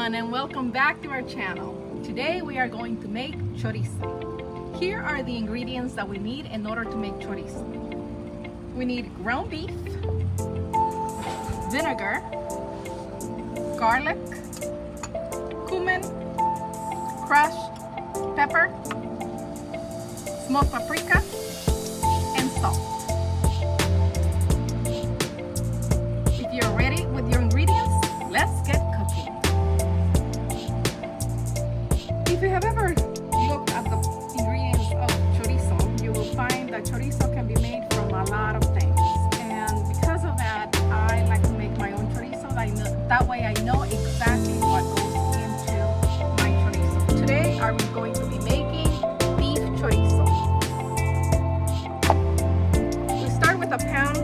everyone, and welcome back to our channel. Today we are going to make chorizo. Here are the ingredients that we need in order to make chorizo. We need ground beef, vinegar, garlic, cumin, crushed pepper, smoked paprika, and salt. If you're ready with your ingredients, let's get cooking. If you have ever looked at the ingredients of chorizo, you will find that chorizo can be made from a lot of things. And because of that, I like to make my own chorizo. That way I know exactly what goes into my chorizo. Today, I'm going to be making beef chorizo. We start with a pound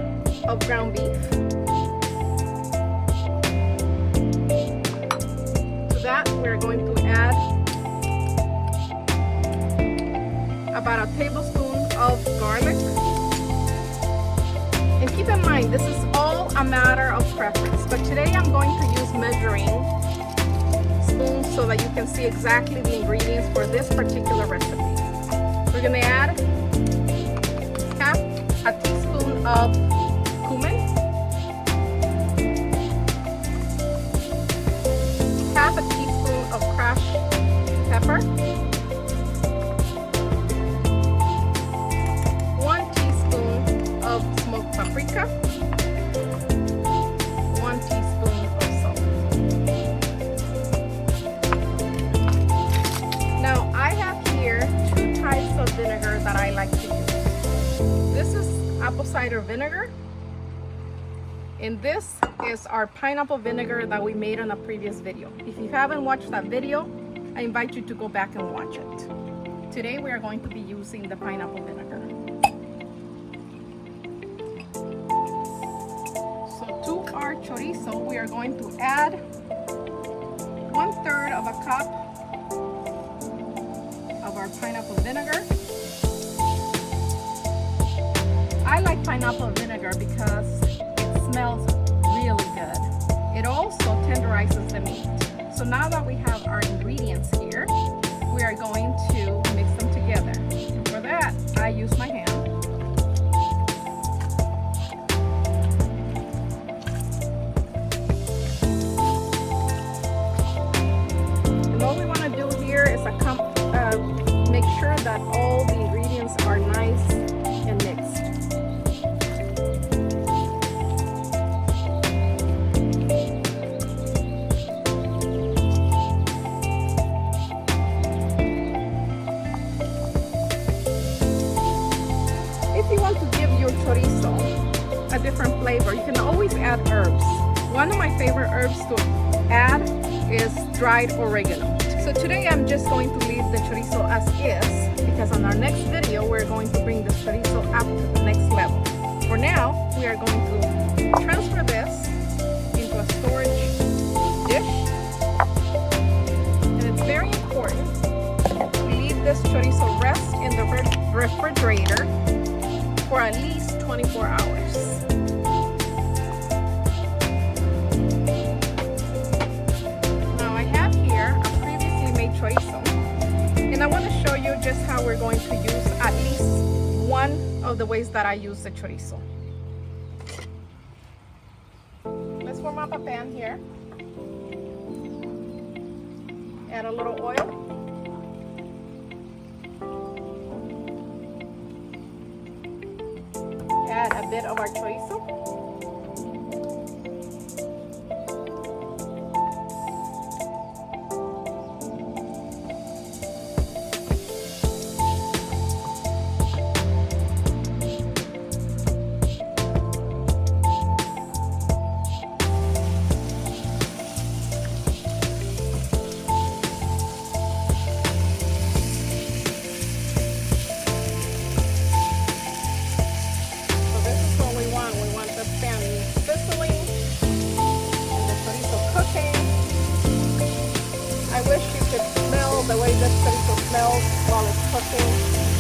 of ground beef. We're going to add about a tablespoon of garlic. And keep in mind, this is all a matter of preference. But today I'm going to use measuring spoons so that you can see exactly the ingredients for this particular recipe. We're going to add half a teaspoon of cumin, half a teaspoon of crushed pepper, 1 teaspoon of smoked paprika, 1 teaspoon of salt. Now I have here 2 types of vinegar that I like to use. This is apple cider vinegar, and this is our pineapple vinegar that we made on a previous video. If you haven't watched that video, I invite you to go back and watch it. Today we are going to be using the pineapple vinegar. So to our chorizo, we are going to add 1/3 of a cup of our pineapple vinegar. I like pineapple vinegar because smells really good. It also tenderizes the meat. So now that we have our ingredients here, we are going to mix them together. For that, I use my hand. And all we want to do here is make sure that all the ingredients are nice and mixed. If you want to give your chorizo a different flavor, you can always add herbs. One of my favorite herbs to add is dried oregano. So today I'm just going to leave the chorizo as is, because on our next video we're going to bring the chorizo up to the next level. For now, we are going to transfer this into a storage dish. And it's very important to leave this chorizo rest in the refrigerator for at least 24 hours. Now I have here a previously made chorizo, and I want to show you just how we're going to use at least one of the ways that I use the chorizo. Let's warm up a pan here. Add a little oil. Add a bit of our chorizo. The way this chorizo smells while it's cooking.